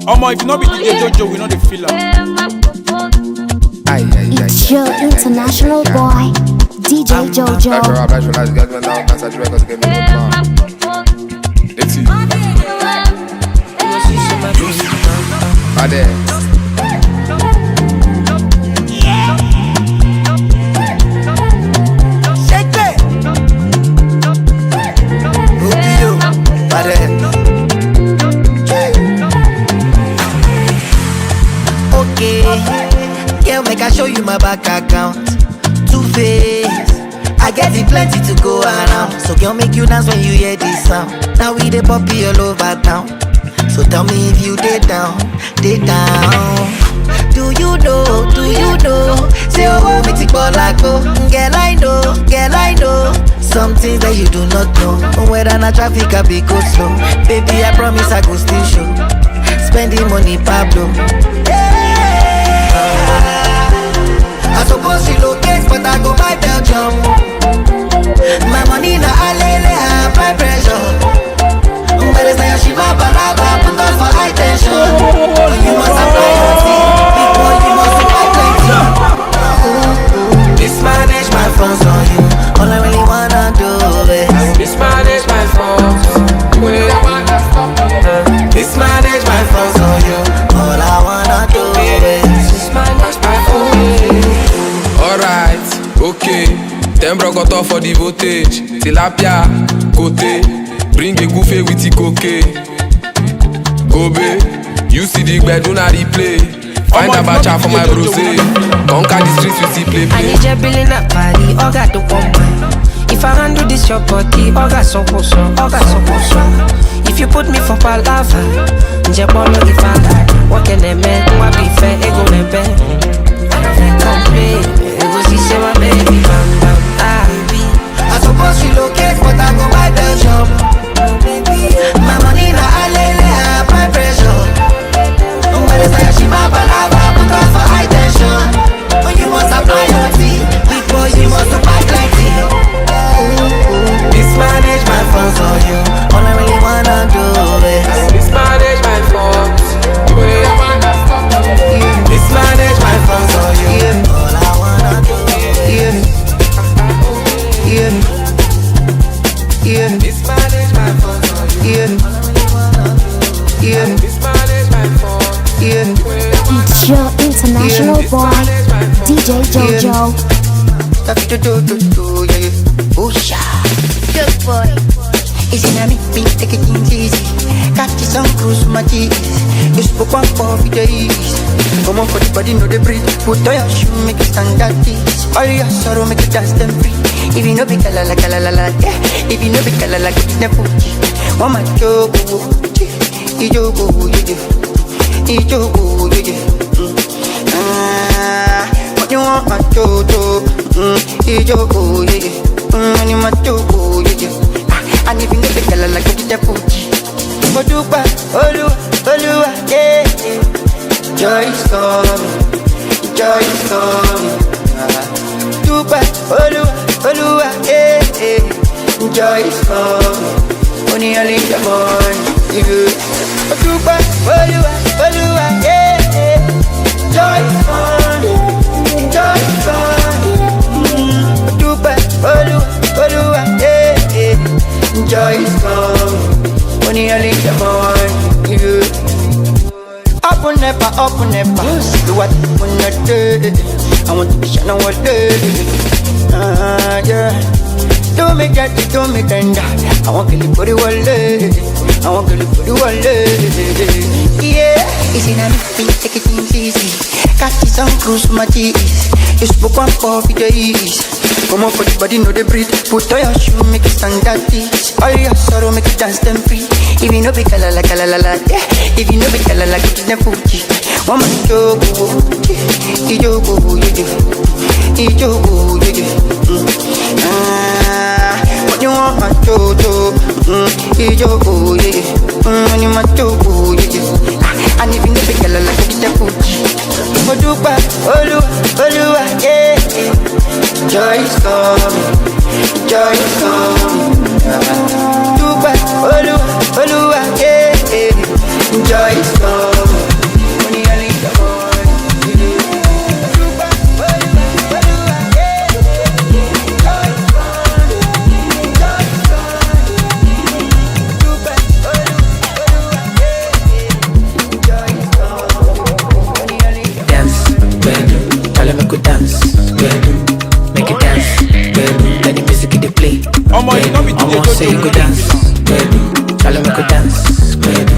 Omo, if you not be DJ Jojo, we know the feel am. It's your international boy, DJ Jojo. Let's see. Girl, make I show you my bank account. Two face, I get it plenty to go around. So girl, make you dance when you hear this sound. Now we the puppy all over town. So tell me if you dey down, dey down. Do you know, do you know? Say oh, me take ball like go. Girl I know some things that you do not know. Whether na traffic I be go slow. Baby, I promise I go still show. Spending money, Pablo. I suppose she locate, but I go buy Belgium. My money na alele, I apply pressure. But it's like she va balaba, put on for high tension. You must apply your team, before you must apply plenty. Mismanage my funds on you, all I really wanna do is mismanage my funds. Mismanage my funds on you, all I wanna do is mismanage my funds. Alright, okay. Them bro got off for the voltage. Tilapia, kote. Bring a goofy with the cocaine. Gobe, you see the bed, do not replay. Find a bacha for my brose. Conquer the streets with the play. I need your billing up party, all got the woman. If I handle this your body, all got so close, all got so close. If you put me for palava, Njabolo if I like. What can they make? What be fair? Ego nebe. Complain, ego si say my baby, bam bam. I suppose she locate, but I go buy Belgium. My money na alele, I apply pressure. But it's like she ma balaba, put on for high tension. But you must apply your tea, before you must apply plenty. Mismanage my funds on you, all I really wanna do is Mismanage my funds. mismanage my funds on you, all I wanna do is mismanage my funds on you. Mismanage my funds. It's your international boy, DJ Jojo. Good boy. It's in a me, take it easy. Catch some cruise my cheese. You spoke one for days. Come on for the body, know the breathe. Put on your shoe, make it stand at this. All your sorrow, make it dance them free. If you know be kalala, yeah. If you know be kalala, get it never. One my joke, ijogo, what you want my jojo, ijogo, money my jogo, and if you know be kalala, get it never. Modupa, Olua, yeah. Joy is coming. Dupa, Olua, yeah. Joy is coming. Only early in the morning. Dupa, Olua, yeah. Joy is coming. Dupa, Olua, yeah. Joy is coming. Only early in the morning. Up and never. Do what you wanna do. I want to be shining all day. Yeah. Don't make that, don't make that. I want to live for the world. Yeah. It's in a me, take it easy. Catch some cruise my teeth. You spoke one for days. Come on for the body, know the breathe. Put on your shoe, make it stand at this. All your sorrow, make it dance them free. If you know be kalala, yeah. If you know be kalala, get it never. One man ijogo, what you want my jojo, ijogo, money my jogo, and if you know be kalala, get it never. Modupa, Olua, yeah. Joy is coming. joy is coming. Dubai, Oluwa, yeah, yeah. Joy is coming. Money early in the morning. Dubai, Oluwa, yeah, yeah. Joy is coming. Joy is coming. Dubai, Oluwa, yeah, yeah. Joy is coming. Money early in the morning. Dance, baby. Tell them I could dance, baby. Make it dance, baby. Let the music get the play. I'ma say you go dance, baby. Tell them I could dance, baby.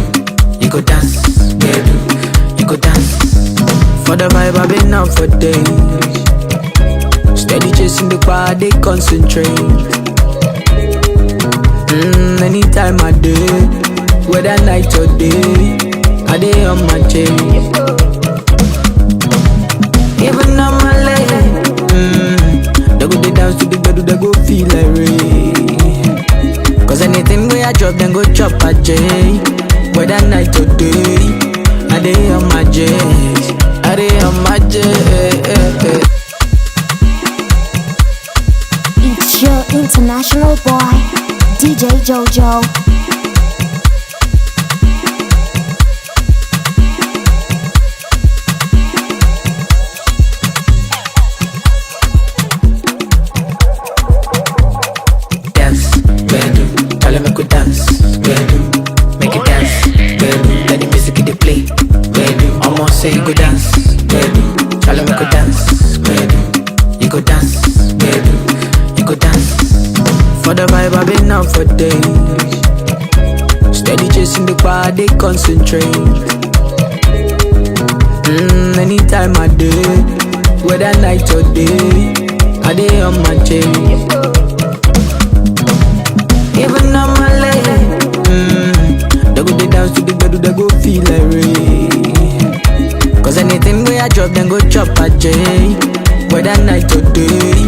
You go dance, baby. You go dance. For the vibe I've been out for days. Steady chasing the bar, they concentrate. Anytime I day, whether night or day, I day on my chain. Even on my leg, they go they dance to the bed, they go feel like rain. Cause anything where I drop, then go chop a J. Whether night or day, I day on my J. I day on my J. It's your international boy, DJ Jojo. Say you go dance, baby. Tell me go dance, baby. You go dance, baby. You go dance. For the vibe I've been out for days. Steady chasing the bar, they concentrate. Anytime I day, whether night or day, I day on my chain. Even on my leg, they go they dance to the bed, they go feel like rain. Cause anything where I drop, then go chop a J. Whether night or day,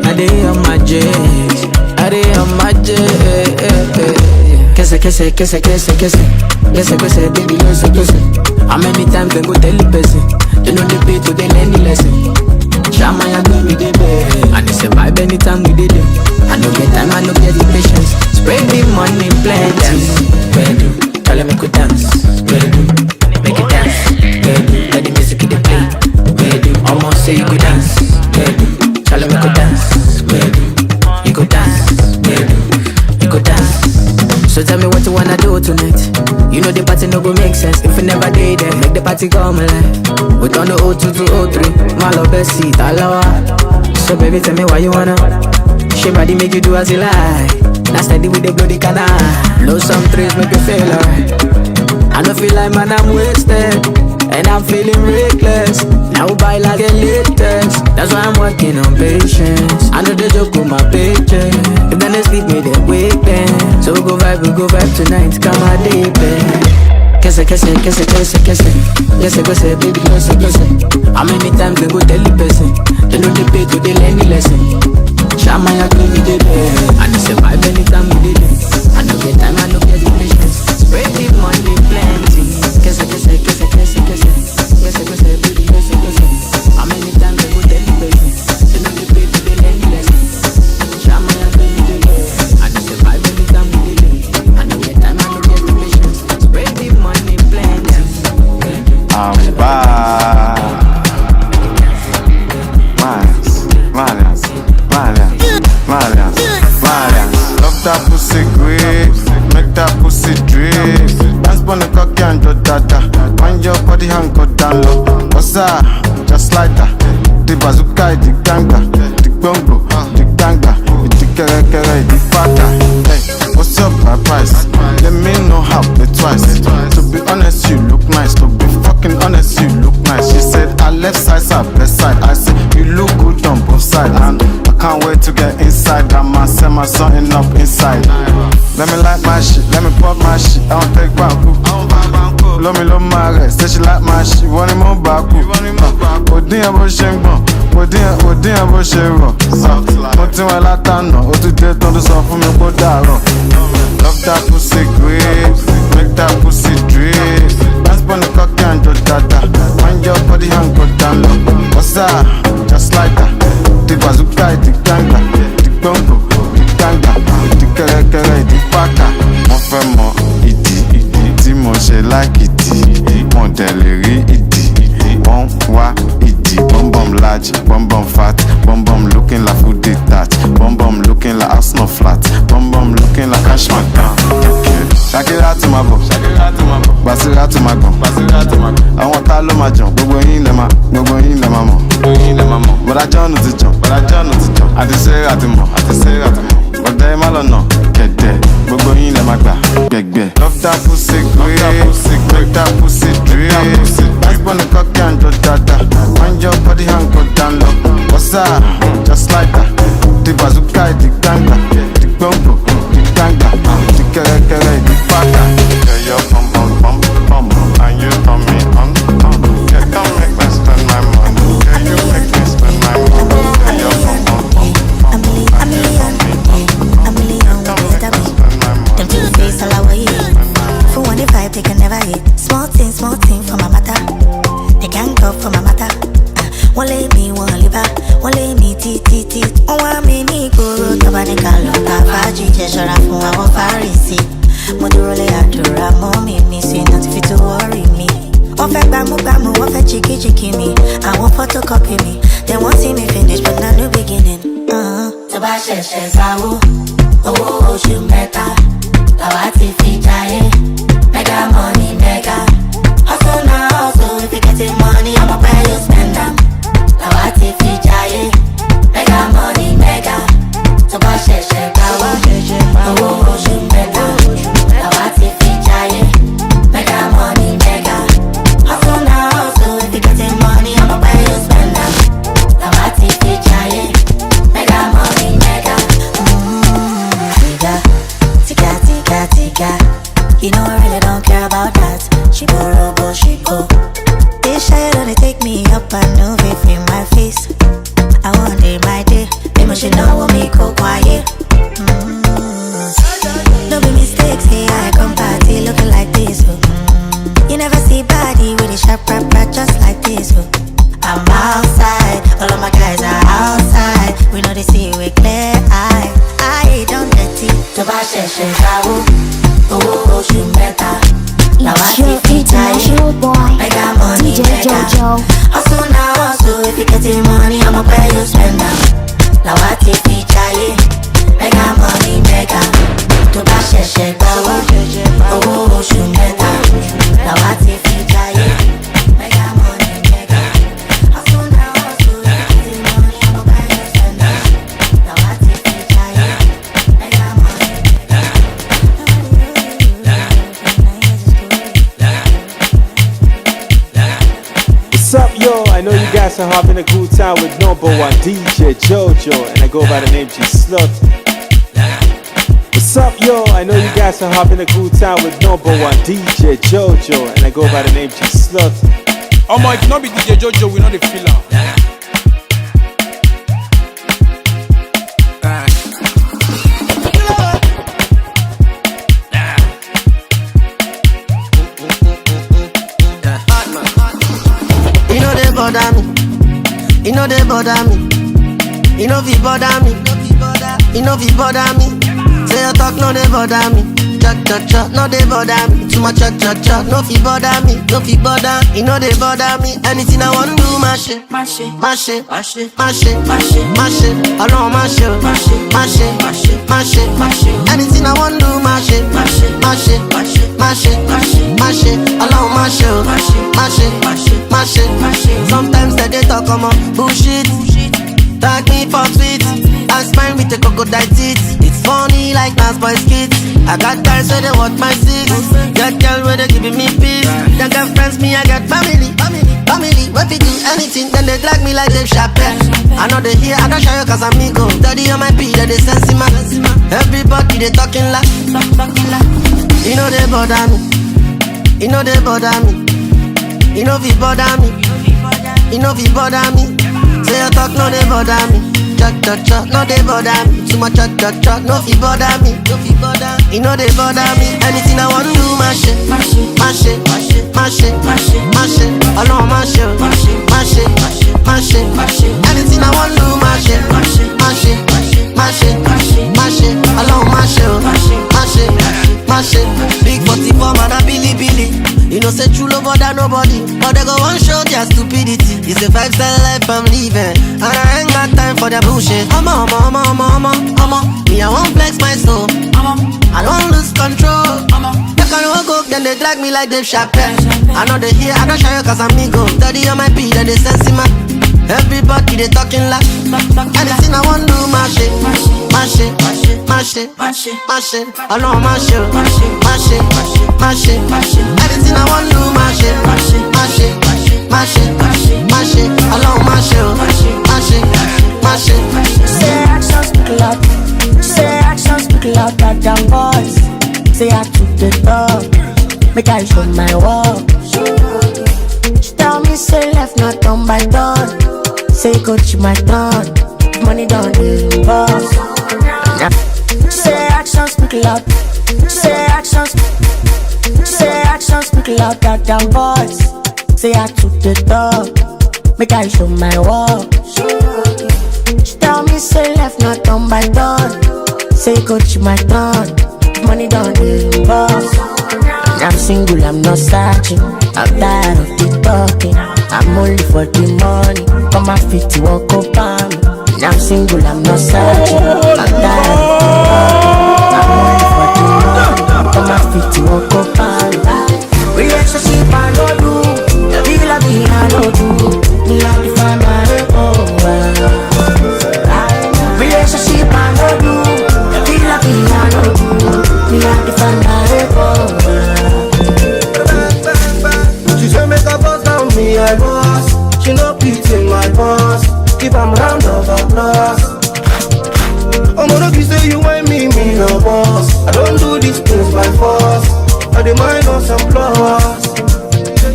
I day on my J. I day on my J. Kese, kese, kese, kese, kese. Kese, kese, baby, kese, kese. How many times they go tell the person? They know the pay to they learn the lesson. Shama ya go with the bed. And they survive anytime we did it. I no get time, I no get the patience. Spread the money, plenty. Baby, tell them I could dance. Baby, make it dance. Baby, let the music get the play. Baby, almost say you go dance. Baby, tell them you go dance. Baby, you go dance. Baby, you go dance. So tell me what you wanna do tonight. You know the party no go make sense if you never did it. Make the party come alive. We turn the 02 to 03. My love best seat, alawa. So baby, tell me why you wanna. She body make you do as you like. Now steady with the bloody canal. Blow some trees, make you feel alright. I don't feel like man, I'm wasted. And I'm feeling reckless. Now buy like a latest. That's why I'm working on patience. I know the joke with my paycheck. If then they sleep me, then wake them. So we go vibe tonight. Come on, deep Kese, kese, kese, kese, kese. Kese, kese, baby, kese, kese. How many times they go tell the person? They know they pay to they learn the lesson. Shama ya go me the bed. And they survive anytime we did it. I no get time, I no get the patience. Spread the money plenty. Kese, kese, kese, kese, kese. Kese, kese, baby, kese, kese. How many times they go tell the person? They know they pay to they learn the lesson. Shama ya go me the bed. And they survive anytime we did it. I no get time, I no get the patience. Spread the money plenty. I'm back. Malians. Love that pussy great, make that pussy drip. Dance on the cocky and do dada. Mind your body and go down low. What's that? Just like that. The bazooka, the ganga, the bongo, the ganga, the kere, the fata. Hey, what's up, my price? Let me know how it twice. To be honest, you look nice. To be fucking honest, you look nice. She said, I left side, best side. I said, you look good on both sides. And I can't wait to get inside. I'ma send my something up inside. Let me like my shit, let me pop my shit. I don't take banku. Love me, love my rest. Say she like my shit, want him on back. Odin abo shengbo, odin abo shero. Nothing well I don't know. O to date on the song for me, but daro. Love that pussy great, make that pussy drip. Dance on the cocky and do dada. Mind your body and go down low. What's that? Just like that. The bazooka, the ganga, the gbọ̀ngbò, ìgbàgbà, ìdí kẹ́rẹ́kẹ́rẹ́, ìdí pàkà. Wọ́n fẹ́ mọ ìdí tí mo ṣe láìkìdí. Wọ́n dẹ̀ lè rí ìdí. Wọ́n wá ìdí. Bum large, bum fat. Bum looking like food detached. Bum looking like house no flat. Bum looking like cash my gun. Shakira to my bo, Basira to my gun. I want all of my jump. Gbogbo yín lẹ ma mọ̀. But I don't know to jump. I just say I don't know. But they má lọ nà kẹ̀dẹ̀. Gbogbo yín lẹ ma gbà gbẹ̀gbẹ̀. Love that pussy great, make that pussy drip. That's when the cocky and do dada. Wind your body and go down low. What's up? Just like that. The bazooka, the ganga, the gbongo, the ganga, the kere, the paka. Yeah, your bum, and you turn me on. Yeah, come make me spend my money. Yeah, you make me spend my money. Yeah, your bum, and you turn me on. Them two face all away. For one the vibe they can never hit. Small thing for my matter. They can't go for my matter. One lay me, one liver. One lay me, tea. On want me, ni guru. Tabani kalo, kafaji. Jeshara fun wa won farisi. Modurole adura, mommy me. Say nothing fit to worry me. One fẹ́ gbàmú, one fẹ́ chiki me. I want photocopy me. They won't see me finish, but not new beginning. Tó bá ṣẹ̀ṣẹ̀ sáwó, owó oṣù mẹ́ta. Làwa ti fi jayé. Mega money, mega. Hustle now, hustle. If you getting money, I'ma pay you spend them. Làwa ti fi jayé. Mega money, mega. Tó bá ṣẹ̀ṣẹ̀ gbàwó, owó oṣù mẹ́ta. Làwa ti fi jayé. Mega money, mega. Hustle now, hustle. If you getting money, I'ma pay you spend them. Làwa ti fi jayé. Mega money, mega. Tika. You know I really don't care about that. She borrow, she go. This shy don't take me up and no vape in my face. I want day my day. They must know what me go quiet. No be mistakes, hey I come party looking like this. You never see body with a sharp rap just like this. I'm outside, all of my guys are outside. We know they see with clear eye. I don't dirty. To buy session, It's your international boy, DJ Jojo. Hustle now, hustle. If you getting money, I'ma pay you spend them. Now I take the chai. Mega money, mega. To buy sheshe bawa. Oh, shumeta. Now I take the chai. Mega money, mega. Hustle now, hustle. If you getting money, I'ma pay you spend them. Now I take the chai. Mega money, What's up, yo? I know you guys are having a good time with number one DJ Jojo, and I go by the name G Slut. What's up, yo? I know you guys are having a good time with number one DJ Jojo, and I go by the name G Slut. Oh my, if not be DJ Jojo, we know the feeler. You know they bother me. You know fi bother me. You know fi bother me. Say your talk no they bother me. Chat, no they bother me. Too much chat, no fi bother me. No fi bother. You know they bother me. Anything I wanna do, mash it. I know mash it. Anything I wanna do, mash it. I know mash it. Sometimes they talk on bullshit. Tag me for tweets. I smile with the crocodile teeth. It's funny like Nas Boy skits. I got guys where they watch my six. Got girl where they giving me peace. They got friends, me I got family. When we do anything, then they drag me like Dave Chappelle. I know they hear, I don't show you cause I'm ego. Study on my beat, they sense him. Everybody they talking like. You know they bother me. You know they bother me. You know fi bother me. You know fi bother me. Say your talk no they bother me. Chat, no they bother me. Too much chat, no fi bother me. You know they bother me. Anything I wanna do, mash it. I know mash it. Anything I wanna do, mash it. alone mash it. Big 44 man a billy. You know say true love than nobody, but they go one show their stupidity. It's a 5-star life I'm living, and I ain't got time for their bullshit. Me I won't flex my soul. I don't lose control. They can walk up, then they drag me like Dave Chappelle. I know they hear, I don't show you cause I'm ego. Study on my beat, then they sense in my. Everybody they talking like anything I want do, mash it. I know mash it. Anything I want do, mash it. I know mash it. Say actions speak loud. Say actions speak loud than voice. Say I took the talk. Make I show my work. She tell me say left not done by done. Say coach my turn. Money don't do boss. Say actions speak loud. Say actions speak loud than voice. Say I took the talk. Make I show my work. She tell me say left not done by done. Say coach my turn. Money don't do boss. I'm single, I'm not searching. I'm tired of the talking. I'm only for the money. On my feet to walk up on me. I'm single, I'm not searching. I'm tired of the talking. I'm only for the money. On my feet to walk up on me. Relationship I no do. Feel like me I no do. Me have to find my relationship I no do. Feel like me I no do. Me have to find my She say make a boss down me, I boss. She no beating my boss. Give am round of applause. I'm gonna be say you and me no boss. I don't do these things by force. I demand on some flaws.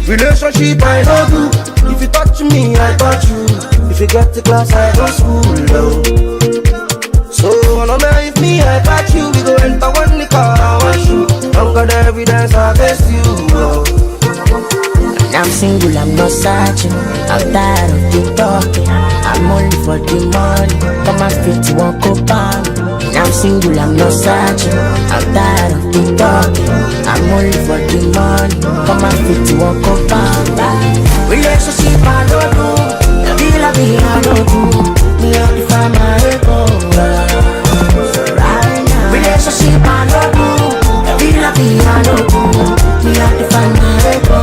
Relationship I no do. If you touch me, I touch you. If you get to class, I go school low. So no matter if me I catch you, we go enter one the car I want you. Don't got the evidence against you. I'm single, I'm not searching. I'm tired of the talking. I'm only for the money. On my feet to walk up on me. I'm single, I'm not searching. I'm tired of the talking. I'm only for the money. On my feet to walk up on me. Relationship I don't do. Feel like me I don't do. Me have to find my ego. Relationship I don't do. Feel like me I don't do. Me have to find my ego.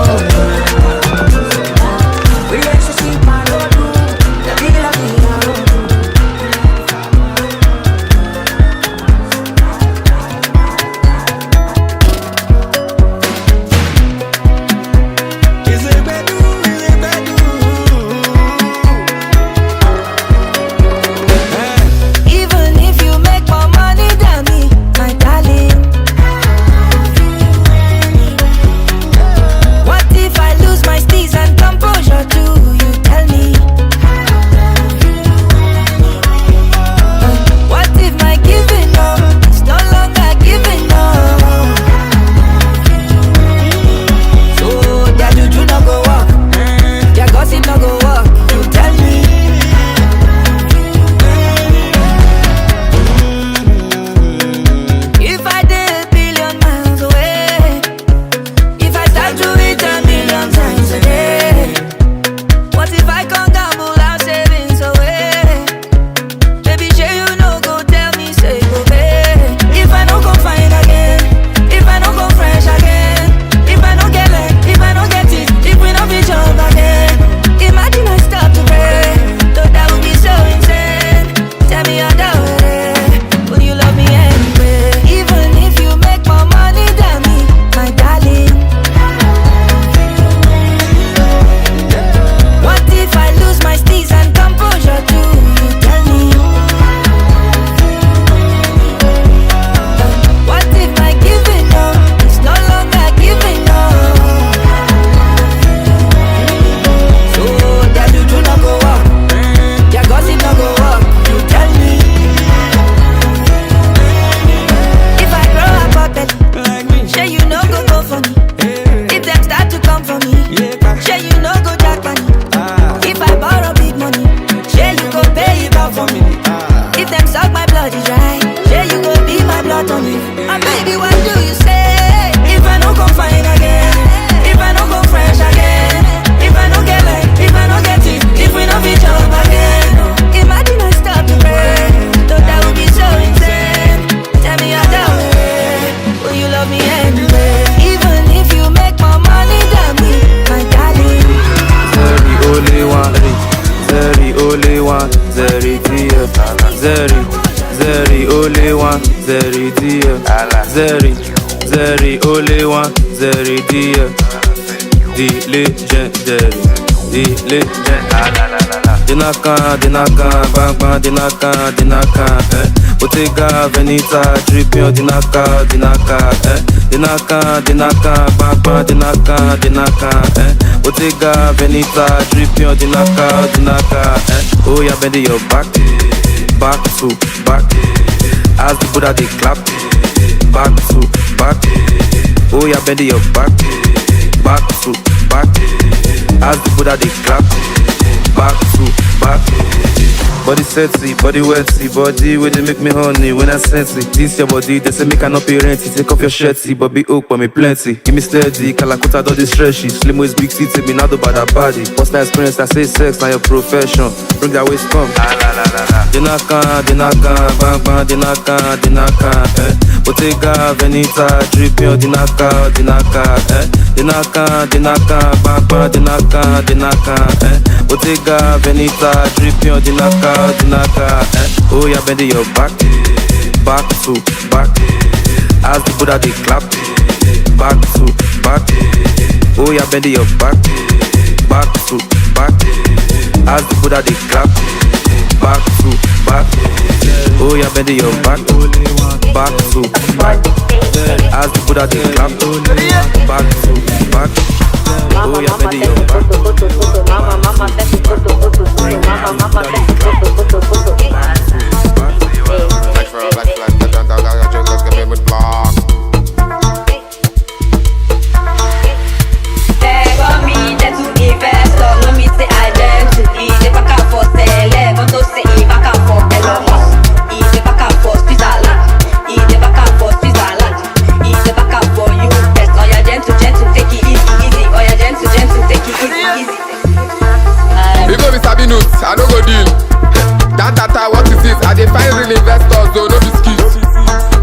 Zeri dia, Zeri only one, Zeri dia, the legendary, the legend. Dinaka, bang, dinaka, Bottega, Veneta, Trippion, dinaka, Dinaka, bang, dinaka, Bottega, Veneta, Trippion, dinaka, Oh, yeah, bend your back to back. As the Buddha they clap, back to back. Oh, yeah, bend your back to back. As the Buddha they clap, back to back. Body sexy, body wetty, body where they make me honey when I sense it. This your body, they say make I not pay rent. Take off your shirty, but be open me plenty. Give me steady, Kalakuta do this stretchy. Slim waist, big titty, me not do bad a body. What's that experience? I say sex, now your profession. Bring that waist come. Dinaka, bang, dinaka, Bottega, Veneta, Trippion, dinaka, Dinaka, bang, dinaka, Bottega, Veneta, Trippion, dinaka, Oh, yeah, bend your back to back. As the Buddha they clap, back to back. Oh, yeah, bend your back to back. As the Buddha they clap, back to back. Oh, yeah, bend your back to back. As the Buddha they clap, back to back. Oh, yeah, bend your back. I no go deal. That what is this? I dey find real investors, though no be skills.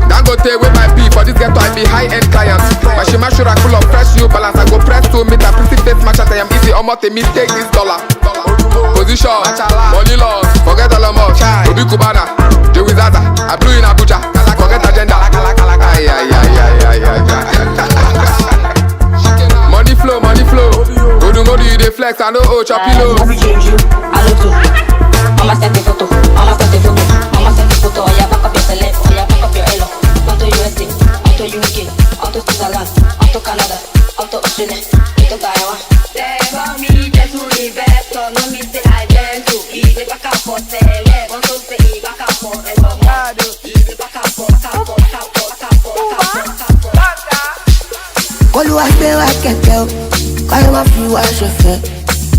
Dangote with my P for this ghetto, I be high-end clients. Mashima Shura full of fresh new balance. I go press to meet a pretty face match at I am easy. Almost a me take this dollar. Position, money loss, forget all of much. Obi Kubana, the Wizada, I blew in Abuja. Forget agenda. Money flow. Odu you dey flex, I know choppy low. Mama send the photo, Mama send the photo, yeah, back up your celeb, yeah, back up your elo. On to USA, on to UK, on to Switzerland, on to Canada, on to Australia, to Taiwan. They want me just to invest, so no me say I dare to. Easy back up for celeb, on to say back up for elo. Easy back up for. Kolu agbe wa kẹ̀kẹ́ o, kọ́lé ma fi wá ṣọ̀fẹ́.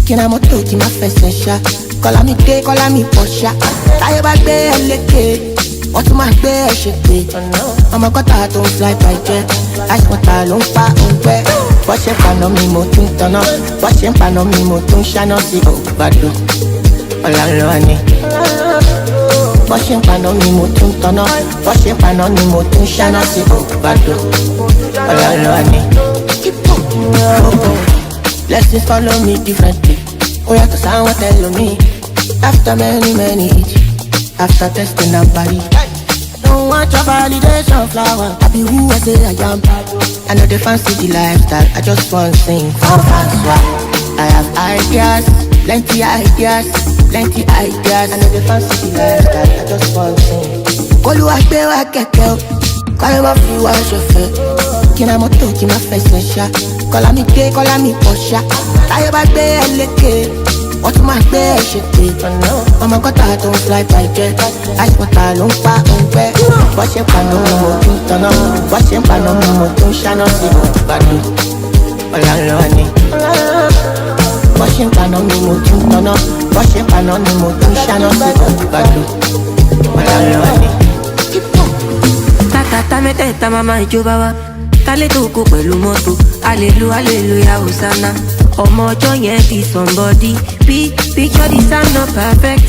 Kí na mọ́tò tí ma fẹsẹ̀ ṣá. Kọ́lá mi dé, kọ́lá mi pọ̀ ṣá. Táyé bá gbé ẹ lékè, wọ́n tún máa gbé ẹ ṣe pé. Ọmọ kọ́tà tó ń fly by jet, ice water ló ń pa òǹgbẹ́. Bọ́ ṣe ń paná mi mo tún tanná, bọ́ ṣe ń paná mi mo tún ṣáná sí ògbàdo. Ọ̀làlọ́wọ́ ni. Bọ́ ṣe ń paná mi mo tún tanná, bọ́ ṣe ń paná mi mo tún ṣáná sí ògbàdo. Ọ̀làlọ́wọ́ ni. Blessings follow me differently. Oh, yeah, cause I want to tell me. After many hits, after testing and body. Don't want your validation flower. I be who I say I am. I know they fancy the lifestyle. I just want to sing for fans. I have ideas, plenty ideas. I know they fancy the lifestyle. I just want to sing. Kolu agbe wa kẹ̀kẹ́ o, kọ́lé ma fi wá ṣọ̀fẹ́. Kí na mọ́tò tí ma fẹsẹ̀ ṣá. Kọ́lá mi dé, kọ́lá mi pọ̀ ṣá. Táyé bá gbé ẹ lékè, wọ́n tún máa gbé ẹ ṣe pé. Ọmọ kọ́tà tó ń fly by jet, ice water ló ń pa òǹgbẹ́. Bọ́ ṣe ń paná mi mo tún tanná, bọ́ ṣe ń paná mi mo tún ṣáná sí ògbàdo. Ọ̀làlọ́wọ́ ni. Bọ́ ṣe ń paná mi mo tún tanná, bọ́ ṣe ń paná mi mo tún ṣáná sí ògbàdo. Ọ̀làlọ́wọ́ ni. Tata mẹ́tẹ̀ẹ̀ta mama ìjọba wa. Kálé tó kó pẹ̀lú mọ́tò, hallelujah, hosanna. Ọmọ ọjọ́ yẹn be somebody. Picture the sound not perfect,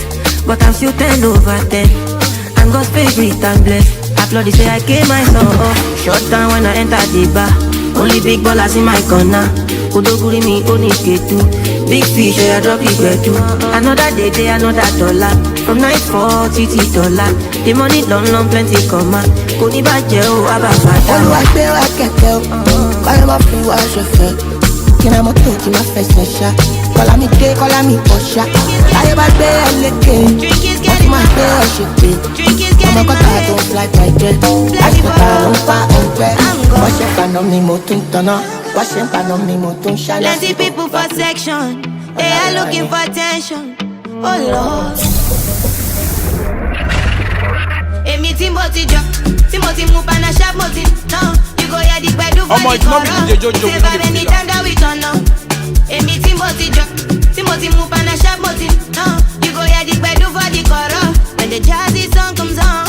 but I'm still 10/10. I'm God's favorite, I'm blessed. Applaud say I gave my son off. Shut down when I enter the bar. Only big ballers in my corner. Odoguri mi oni ketu. Big fish, I drop it bedu. Another day, another dollar. From night 40 to dollar. The money long, plenty come out. kò ní bàjẹ́ o, àbàfàdà. Olúwa gbé wa kẹ̀kẹ́ o, báyọ̀ máa fi wá ṣẹ̀fẹ̀. Kí ni a mọ̀ tó kí máa fẹsẹ̀ ṣá? Kọ́lá mi dé, kọ́lá mi pọ̀ ṣá. Láyé bá gbé ẹ lékè, wọ́n tún máa gbé ẹ ṣèpè. Ọmọ kọ́ta tó ń fly by jet, láti kọ́ta ló ń fa ọ̀gbẹ́. Wọ́n ṣe paná ni mo tún tanná, wọ́n ṣe paná ni mo tún ṣáná. Plenty people for section, they are looking for attention. Oh Lord. Èmi tí mo ti jọ, tí mo ti mú panasha mo ti tán. You go hear the gbedu for the chorus. Say bad anytime that we turn on. Èmi tí mo ti jọ, tí mo ti mú panasha mo ti tán. You go hear the gbedu for the chorus. When the jazzy song comes on.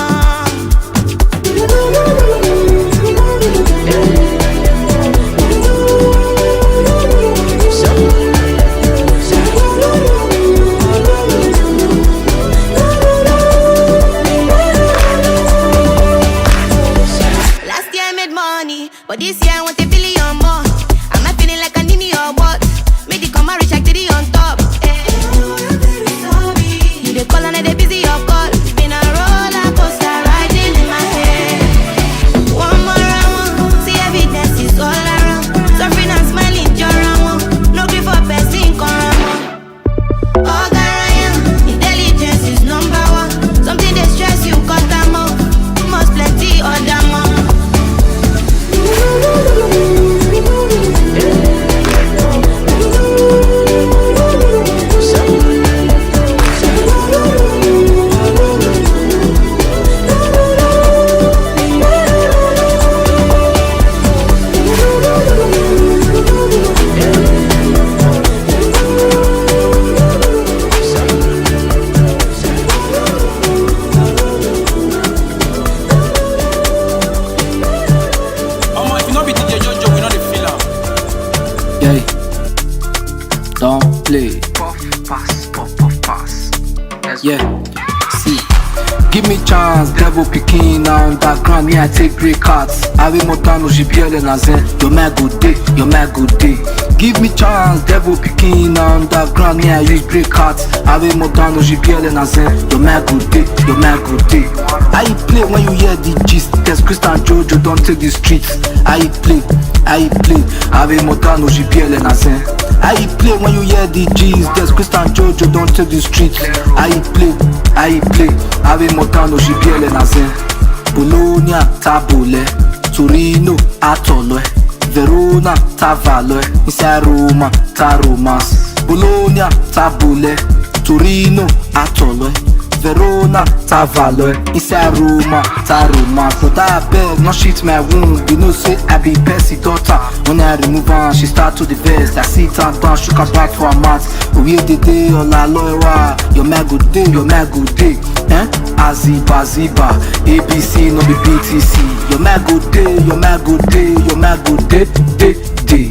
But this year I want $1 billion more. I'm not feeling like I need me or what. Make the come and reach like 3 on top. You dey call and they busy your call. It's been a roller coaster riding in my head. One more round, see evidence is all around. Suffering and smiling, you're around. No grief for person, come around. Oh God, intelligence is number one. Something they stress you, cut them out. Must plenty other more. Yeah, see, give me chance, devil picking underground, me I take great cards. I will more than OGPL and Azen, you're my good day, you're my good day. Give me chance, devil picking underground, me I use great cards. I will more than OGPL and Azen, you're my good day, you're my good day. I play when you hear the gist, there's Christian Jojo, don't take the streets. I play, I will more than OGPL and Azen. I play when you hear the G's, there's Christian Jojo, don't take the streets. I play, I will more than OGPL and Azen. Bologna, Tabule, Torino, Atolo, Verona, Tavalo, inside Roma, Taromas. Bologna, Tabule, Torino, Atolo, Verona, Tavalo, inside Roma, Taromas. But I beg, no shit my wound, you know say I be Percy daughter. When I remove her, she start to the vest. I sit her down, shook her back for a mat. We the day, all I loyal. You're my good day, you're my good day. Aziba, Ziba, ABC, no be BTC. You're my good day, you're my good day, you're my good day, day.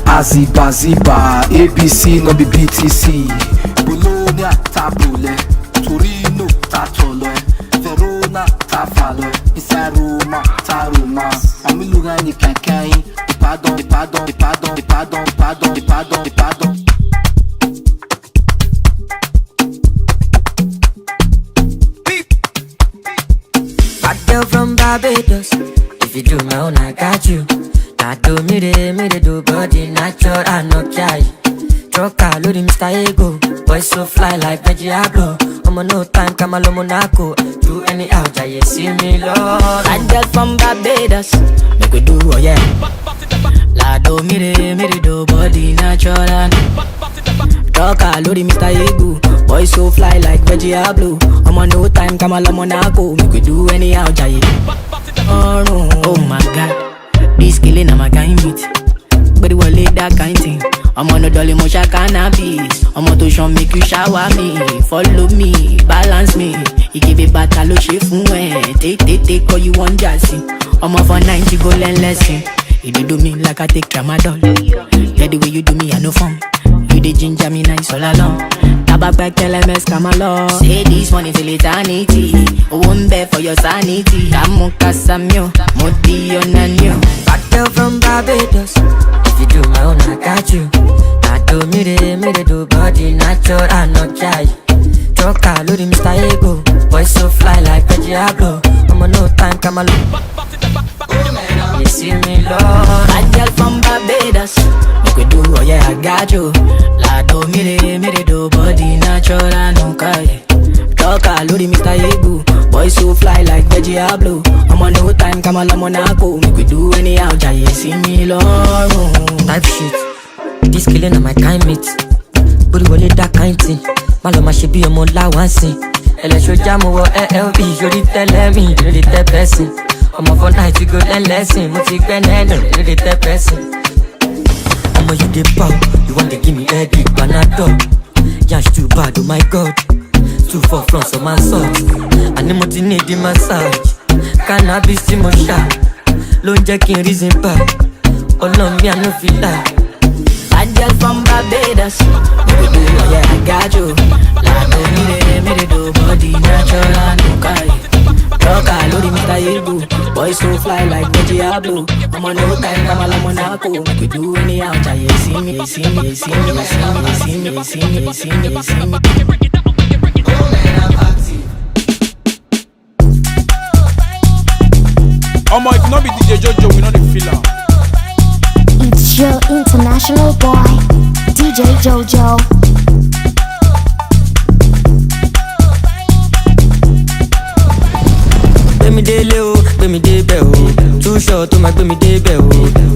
Aziba, Ziba, ABC, no be BTC. Bologna, Tabule, Torino, Tatolo, Verona, Tavalo, inside Roma, Taromas. I'm looking at the cancan. Pardon. Bad girl from Barbados. If you do my own, I got you. Now do me they do body natural, I no carry. Trucker, load him Mr. Ego. Boy so fly like Veggiablo. I'm on no time, come along Monaco. Do any out, I see me, Lord. Bad girl from Barbados. Make we do, oh yeah. La do me they do body natural. Trucker, load him Mr. Ego. Boy so fly like Veggiablo. I'm on no time, come along Monaco. Make we do any out, I oh no, oh my God. This killing, I'm a kind meat. But it will lay that kind thing. I'm on a dolly mocha cannabis. I'm on to show make you shower me. Follow me, balance me. You give it back a lo shifun. Take all you want jazzy. I'm off for 90 go learn lesson. You do me like I take tramadol. Yeah, the way you do me, I no fun. You the ginger me nice all along. Tabak back LMS come along. Say this money till eternity. One bed for your sanity. Kamu kasamyo, moti onanyo. Bad girl from Barbados. If you do my own, I got you. I do me they do body natural, I no try. Trucker, load him Mr. Ego. Boy so fly like Veggiablo. I'm on no time, come on. You see me, Lord. Bad girl from Barbados. Make we do, oh yeah, I got you. La do, me do, body natural, no kai. Talk Lodi Mr. Egu. Boy so fly like veggie blue. I'm on no time, come on, I'm on a go. Make we do anyhow, Jay, see me, Lord. Type shit. This killing on my kind mate. Booty will that kind thing. My love, my shit be a more loud one sing. Electro jam over LLB. You tell me, you tell person. I'm off all night, you go learn lesson. Multi grenade, you tell person. I'm a you the pow. You want to give me a big panado. Yash too bad, oh my god. Too far from some my socks. And the multi need the massage. Cannabis, Timosha. Lone jacking reason back. All on me, I no feel like. Bad girl from Barbados. Baby, do, oh yeah, I got you. La do, me do, body natural, no kai. Talk Lodi Mr. Egu. Boy so fly like veggie blue. I'm on no time, I'm on a go. Make we do anyhow, Jay, see me. Oh my, if not be DJ Jojo, we know the feel. It's your international boy, DJ Jojo. Gbemi dele o, gbemi debe o. Too short to my gbemi debe o.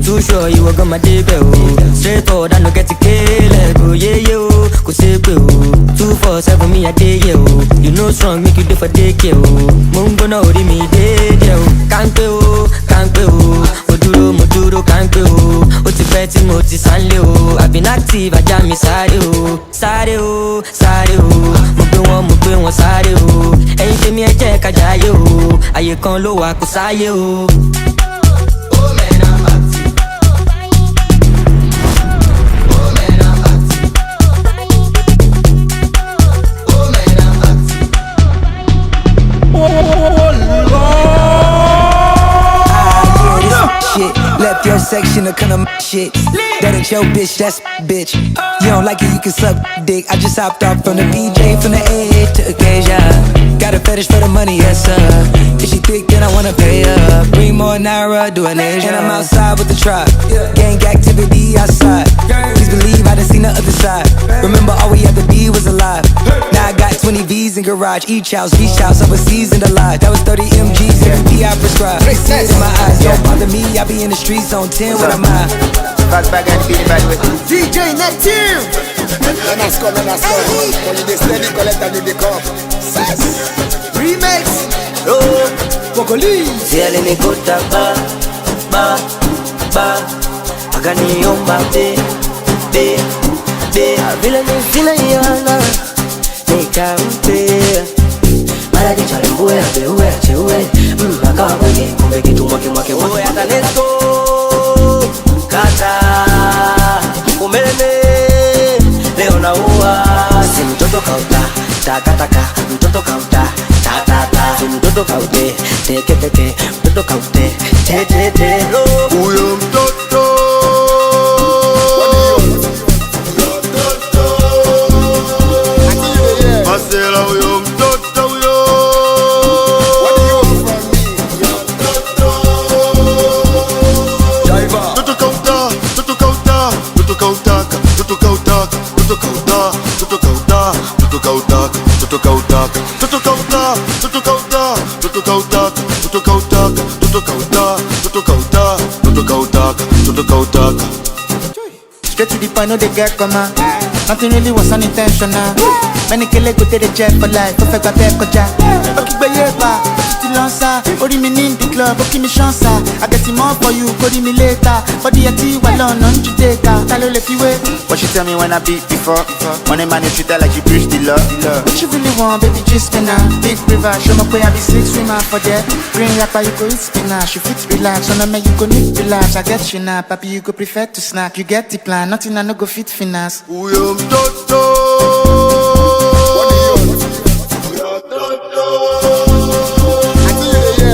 Too sure you were gonna debe o. Straight forward, I no get to kill it. Go yeah yeah o, go sepe o. 247 me a day yeah o. You know strong, make you do for daycare o. Mungo na ori mi dey o. Kanpe o, Moduro kanpe o. O ti pẹ́ tí mo ti sanle o. I've been active, ajá mi sáré o. Sáré o. Mo gbé wọn sáré o. Ẹ̀yin tèmi ẹ jẹ́ ká jayé o. Ayé kan ló wà kó sáyé o. Left your section of kind of shit. That ain't your bitch, that's bitch. You don't like it, you can suck dick. I just hopped off from the BJ, from the A to Acacia. Got a fetish for the money, yes sir. If she thick, then I wanna pay her. Bring more Naira, do an Asia. And I'm outside with the tribe. Gang activity outside. Please believe I done seen the other side. Remember all we had to be was alive. Now I got 20 V's in garage. Each house, beach house, overseas and alive. That was 30 MGs, every I prescribe. Tears in my eyes, don't bother me. I be in the streets on 10 with a mind. Back and be by the way. DJ Neptune. Let us go. When you steady, collect and they come. Remix. Oh, Pocoli. Ziele ni kota ba. Agani yomba be. Avila ni fina yana. Nika mpe. Mara di chale mbuwe abewe achewe. Maka wege kumbe kitu mwake uwe atanesko. Kata umeme leo na uwa. Si mtoto kauta taka mtoto kauta ta. Si mtoto kaute teke mtoto kaute te. Uyo mtoto. Masela uyo mtoto uyo. What do you want from me? Toto kauta. Straight to the point, no they get comma. Nothing really was unintentional. Many kele go to the jet for life. Perfect by back koja. Okay, bayeba. Still on sa. Ori me in the club. Okay, me chance. I get him more for you. Call me later. For the TIWA New Naija. Tell her if you wait. What she tell me when I beat before? When a man you treat her like you preach the love. What you really want, baby? Just spinner. Big river. Show me where I be six swimmer for that. Green rapper, you go eat spinner. She fit relax. On a man, you go need relax. I get you now, papi. You go prefer to snack. You get the plan. Nothing I no go fit finance. Uyo mtoto.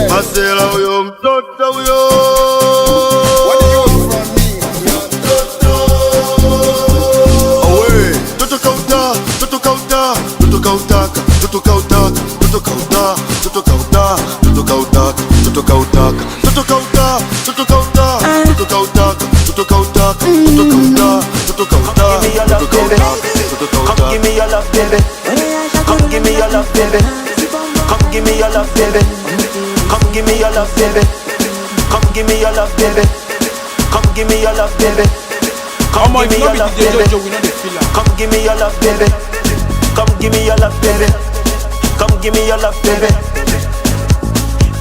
Masela uyo mtoto uyo. What do you want from me? Away. Toto kauta. give me your love, baby. Come give me your love, baby. Come give me your love, baby. Come give me your love, baby. Come give me your love, baby. Come give me your love, baby. Come give me your love, baby. Come give me your love, baby. Come give me your love, baby. Come give me your love, baby.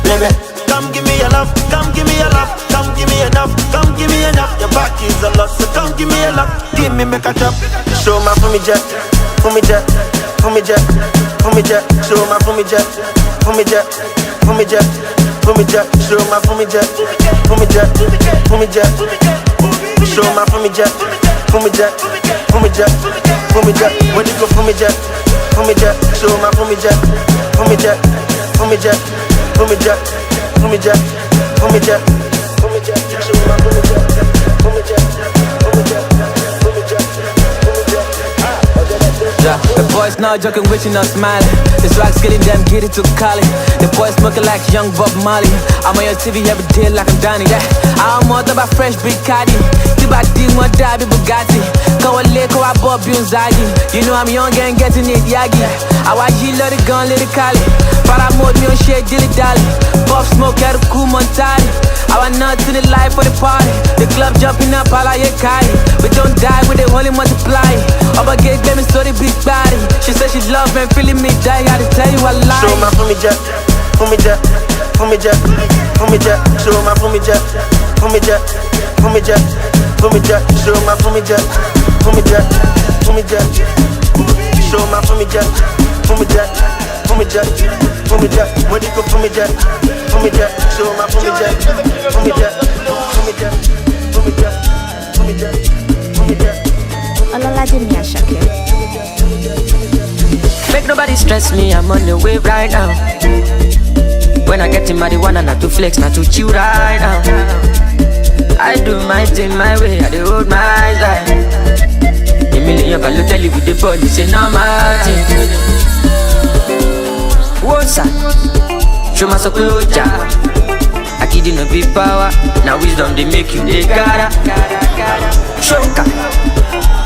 Baby, come give me your love. Come give me your love. Come give me enough. Come give me enough. Your back is a lot, so come give me your love. Give me make a drop. Show my for me jet, for me jet, for me jet, for me jet. Show my for me jet, for me jet, for me jet, for me jet. Show my for me jet, for me jet, for me jet. Show my for me jet, for me jet, for me jet, for me jet. When you go for me jet, for me jet. Show my for me jet, for me jet, for me jet, for me jet, for me jet, for me jet, for me jet. Show my for me jet, for me jet, for me jet, for me jet, for me jet. Yeah, the boys now joking, wishing us smiling. The swag's getting them, get it to Cali. The boys smoking like young Bob Marley. I'm on your TV every day like I'm Danny. Yeah, I'm more about fresh big caddy. Tiba di mo dabi Bugatti. Go a lick, go a Bob Zagi. You know I'm young and getting it yagi. I watch you let it gun, let it Cali. Para mode me on shit, dilly dally. Pop smoke at a cool Montari. I want nuts in the life for the party. The club jumping up, all I kai. We don't die, we they only multiply. Oba gave them a story big body. She said she love me, feeling me die. I had to tell you a lie. Show my for me jet, for me jet, for me jet, for me jet. Show my for me jet, for me jet, for me jet, for me jet. Show my for me jet, for me jet, for me jet. Show my for me jet, for me jet, for me jet, for me jet. When you go for me jet, for me jet. Show my for me jet, for me jet, for me jet, for me jet, for me jet, for me jet. Alade Mashup. Make nobody stress me, I'm on the way right now. When I get in marijuana, not to flex, not to chill right now. I do my thing my way, I do hold my side. A million can tell you with the body, say no my thing. What's up? Show my soul, I kid in a big power. Now wisdom they make you they gotta. Shoka,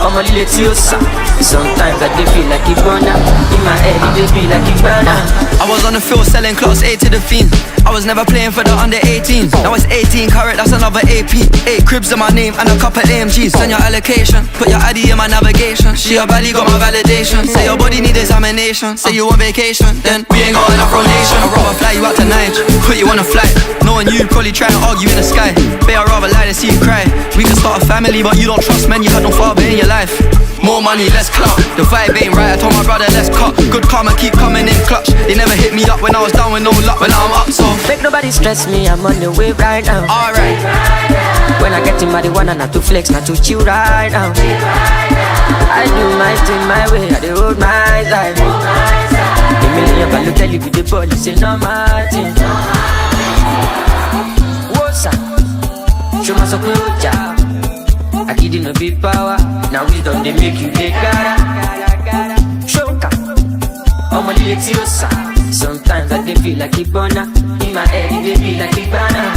I'm a little tiosa. Sometimes I feel like it burner. In my head it feel like it burner. I was on the field selling class A to the fiends. I was never playing for the under 18s. Now it's 18 carat, that's another AP. 8 cribs in my name and a couple AMGs. Send your allocation, put your ID in my navigation. She your body got my validation. Say your body need examination. Say you on vacation, then we ain't got an Afro Nation. I'd rather fly you out to Niger, put you on a flight. Knowing you probably try to argue in the sky. Babe, I'd rather lie than see you cry. We can start a family, but you don't trust men. You had no father in your life. More money, less clout. The vibe ain't right, I told my brother let's cut. Good karma keep coming in clutch. They never hit me up when I was down with no luck. But now I'm up, so make nobody stress me, I'm on the way right now. Alright. When I get in marijuana, not to flex, not to chill right now. I do my thing my way, I do hold my side. A million can tell you with the body, say no my thing. What's up? Show my soul, I kid in a big power. Now wisdom they make you they gotta. Shoka, I'm a little tiosa. Sometimes I feel like it burner. In my head it feel like it burner.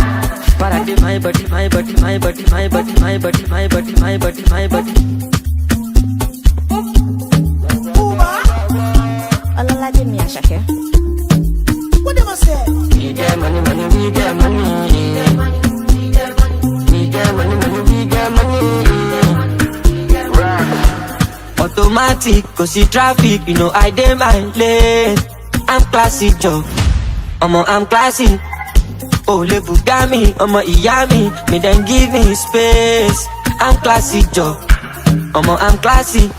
But I did my body, my body, my body, my body, my body, my body, my body, my body. Alade Mashup. What them I say? We get money, money, we get money. Automatic, cause see traffic, you know I dey my lane. I'm classy, Joe. I'm classy. Oh, le Bugami, Iyami, me then give me space. I'm classy, Joe. I'm classy.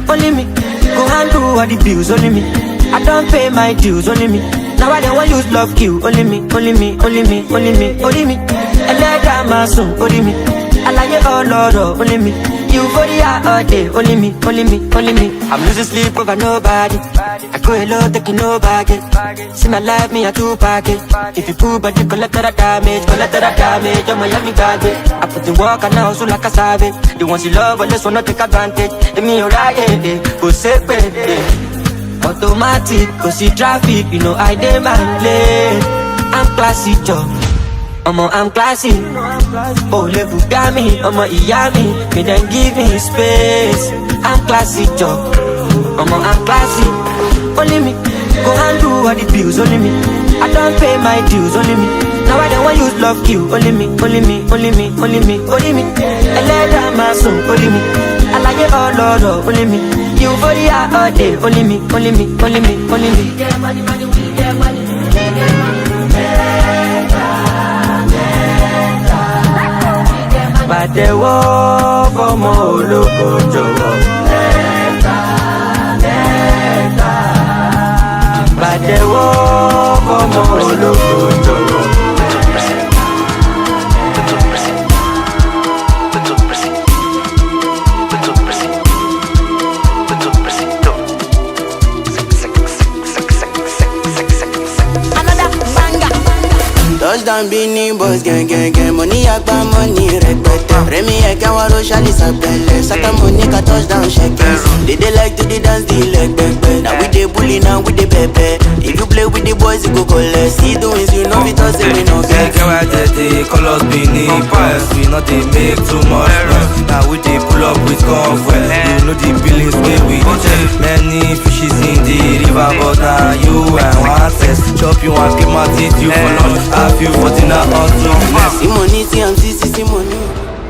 Only me, go handle all the bills, only me. I don't pay my dues, only me. Now I don't want use love kill, only me, only me, only me, only me, only me. And let that my son, only me. I like it all, Lord, only me. You for the all day, only me, only me, only me. I'm losing sleep over nobody. I go alone, taking no baggage. See my life, me a two package. If you pull, but you collect that damage, I'm a yummy garbage. I put the work and now so like a savage. The ones you love, but this one not take advantage. And me alright, go safe, automatic, cause see traffic, you know I dey my lane. I'm classy, Joe. I'm classy. Oh, level got me. Yummy. Me then give me space. I'm classy, Joe. I'm classy. Only me. Go and do all the bills. Only me. I don't pay my dues. Only me. Now I don't want use love kill. Only me. Only me. Only me. Only me. Only me. I let down my soul. Only me. I like it all, Lord. Only me. You for the all day. Only me. Only me. Only me. Only me. We get money, money. We get money. We get money. Pàtẹ́wọ́ fọ́mọ ológo jọ̀wọ́. Pàtẹ́wọ́ fọ́mọ ológo jọ̀wọ́. Touchdown Beanie Boys, gang, money agba money rẹpẹtẹ. Remy ẹ̀kẹ́ wọn ló ṣàlì sàpẹlẹ. Saka money ka touchdown shekers. They like to the dance the leg pẹpẹ. Now we dey bully, now we dey pẹpẹ. If you play with the boys, you go collect. See doings, you know fit us say we no get. Ẹ̀kẹ́ wa tètè colours Beanie Boys. We no dey make too much noise. Now we dey pull up with convoy. You know the billings wey we dey check. Many fishes in the river, but now you and one test. Chop you and keep my teeth you for lunch.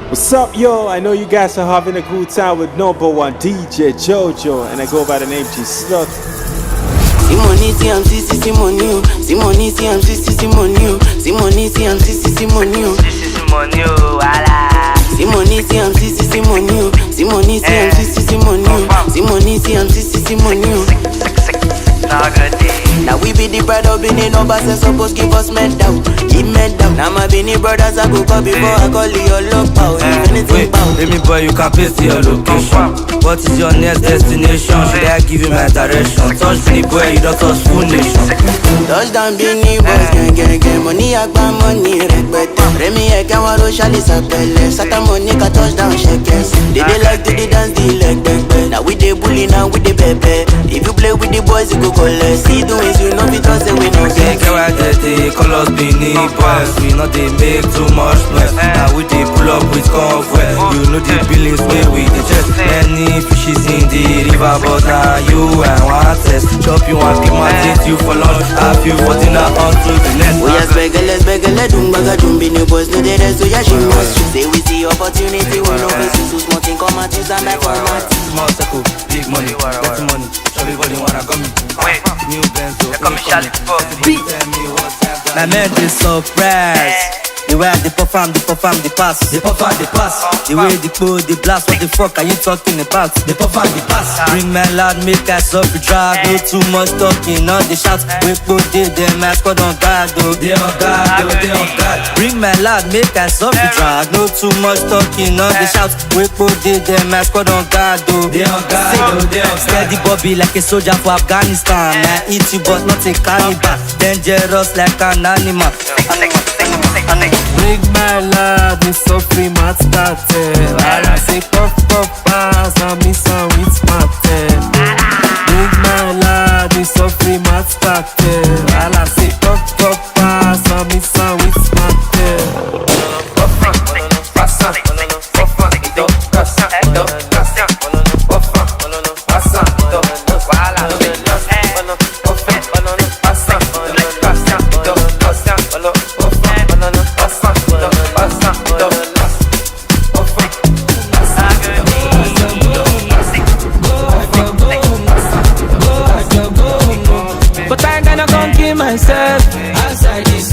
What's up, yo? I know you guys are having a good time with number one DJ Jojo, and I go by the name G Slot. Simoni, Simoni, Simoni, Simoni, Simoni, Simoni, Simoni, Simoni, Simoni, Simoni, Simoni, Simoni. Now we be the pride of Benin numbers and supposed give us medal, give medal. Now my Benin brothers I go call before I call your love power. Wait, baby boy, you can paste your location. What is your next destination? Should I give you my direction? Touch Benin boy, you don't touch full nation. Touchdown Benin Boys, gang, money agba money rẹpẹtẹ. Remy ẹ̀kẹ́ wọn ló ṣàlì sàpẹlẹ. Saka money ka touchdown shekers. They like to the dance the leg pẹpẹ. Now we dey bully, now we dey pẹpẹ. If you play with the boys, you go collect. See doings, you know fit us say we no get. Ẹ̀kẹ́ wa tètè colours Beanie Boys. We no dey make too much noise. Now we dey pull up with convoy. You know the billings wey we dey check. Many fishes in the river, but now you and one test. Chop you and keep my teeth you for lunch. Have you for dinner onto the next. We are spegele, dumbaga, Benin Boys no dey rest, so yeah she must. Say we see opportunity, we no face so small thing come at use and my format. Small circle, big money, get money. Everybody wanna come in. Wait, new Benz, come in, Charlie. My man is surprised. The way they perform, the pass. They perform, the pass. The way they go, the blast. What the fuck are you talking about? They perform, the pass. Bring my loud, make us up the drag. No too much talking, not the shots. We put them, my squad on guard, though. They on guard, they on guard. Bring my loud, make us up the drag. No too much talking, not the shots. We put them, my squad on guard, though. They on guard, they on guard. Steady Bobby like a soldier for Afghanistan. I eat you, but not a cannibal. Dangerous like an animal. Bring my love, me so free, mat started. I say puff, pass, and me some with smarted. Bring my love, me so free, mat started. I say puff, pass, and me some with smarted. Myself outside this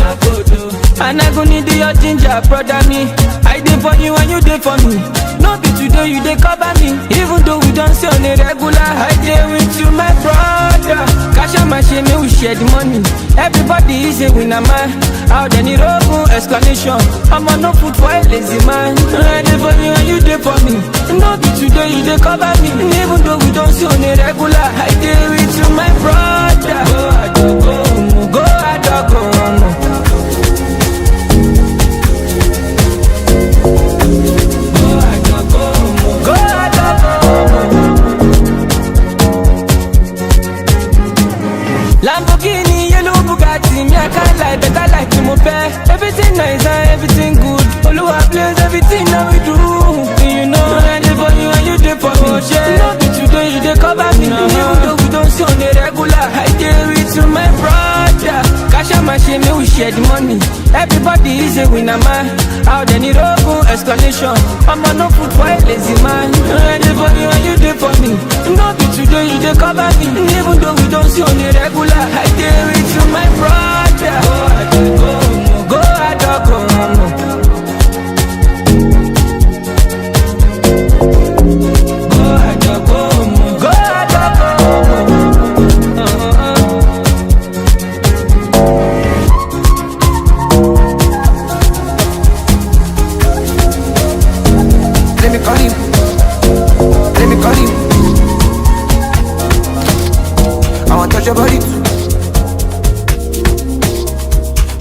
and I go need your ginger, brother me. I dey for you and you dey for me. No be today you dey cover me. Even though we don't see on a regular, I dey with you, my brother. Cash out my shame, we share the money. Everybody is a winner, man. Out any road explanation. I'm on no food for a lazy man. I dey for you and you dey for me. No be today you dey cover me. Even though we don't see on a regular, I dey with you, my brother. Go, I don't go, Lamborghini, yellow Bugatti, me I can't lie, better like you, my pair. Everything nice Everybody is a winner man. Out there need open explanation. I'm on no food for a lazy man. I dey for you and you dey for me. No be today you dey cover me. Even though we don't see on the regular, I dey with you my brother. Go I don't go no. Your body too.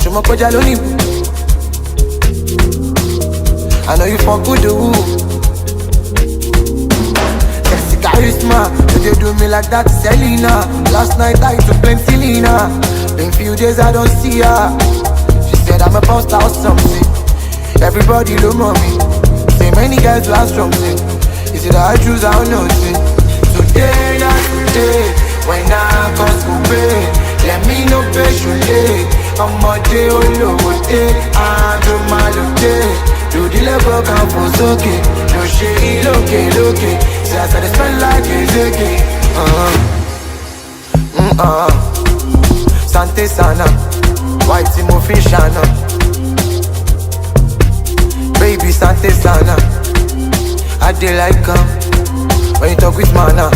Show my I know you for good do. Sexy charisma, but you do me like that, Selena. Last night I took plenty Lena. Been few days I don't see her. She said I'm a post or something. Everybody look on me. Say many guys who are strong thing. Is it I choose I don't know thing. Today, not today. When I cause to pay, let me know patiently. I'm a day all over day. I do my day. Do the level come for soaking. No shit, okay. See I said it smell like it's Sante Sana, white Timofishana. Baby Sante Sana, I dey like when you talk with mana.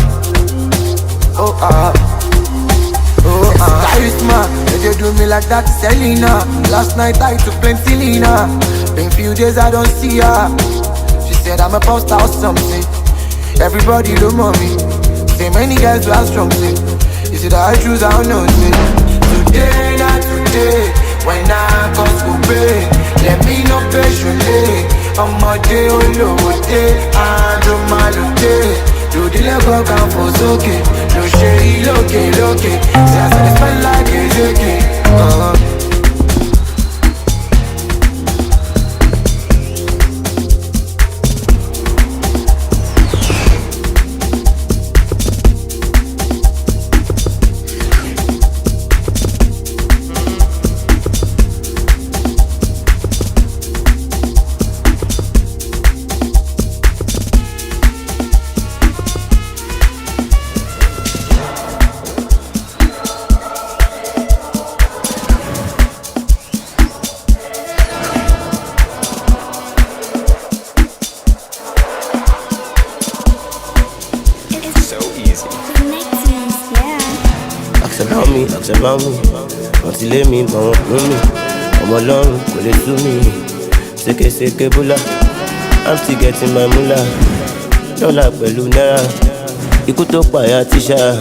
Charisma, they do me like that, Selena. Last night I took plenty Lena. Been few days I don't see her. She said I'm a post or something. Everybody look on me. Say many guys who are strong thing. Is it I choose I don't know thing. Today, not today. When I cause to pay, let me know patiently. I'm a day all over day. I do my day. Do the level come for soaking. No shade, okay. See I said it smell like it's okay. About me, until let me go on me. I'm alone, call it to me. Seke bula, I'm still getting my moolah. Dollar pẹ̀lú náírà, ikú tó pààyà tíṣà.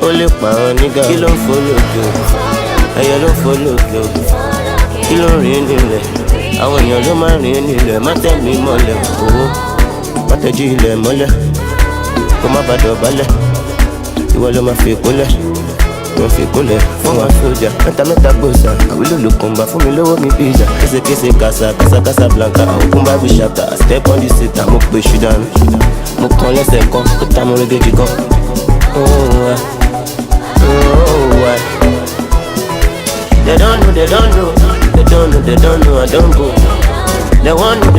Ó lè pa àwọn nígà. Kí ló ń follow glow? Ẹyẹ ló ń follow glow. Kí ló ń rìn nílẹ̀? Àwọn èèyàn ló máa ń rìn nílẹ̀. Má tẹ̀ mí mọ́lẹ̀ owó. Má tẹ̀jú ilẹ̀ mọ́lẹ̀. Kó má bàa dọ̀bálẹ̀. Ìwọ ló máa fi kólẹ̀. Wọ́n fi kólẹ̀ fún wa sójà. Mẹ́ta gbòòsà, àwílò ló kún bá fún mi lówó mi pizza. Kése kasa blanca, òkun bá bí ṣàkà. Step on the seat, mo pe ṣù dànù. Mo kàn lẹ́sẹ̀ kan, ó ta mo régéjì gan. They don't know, I don't go. They want know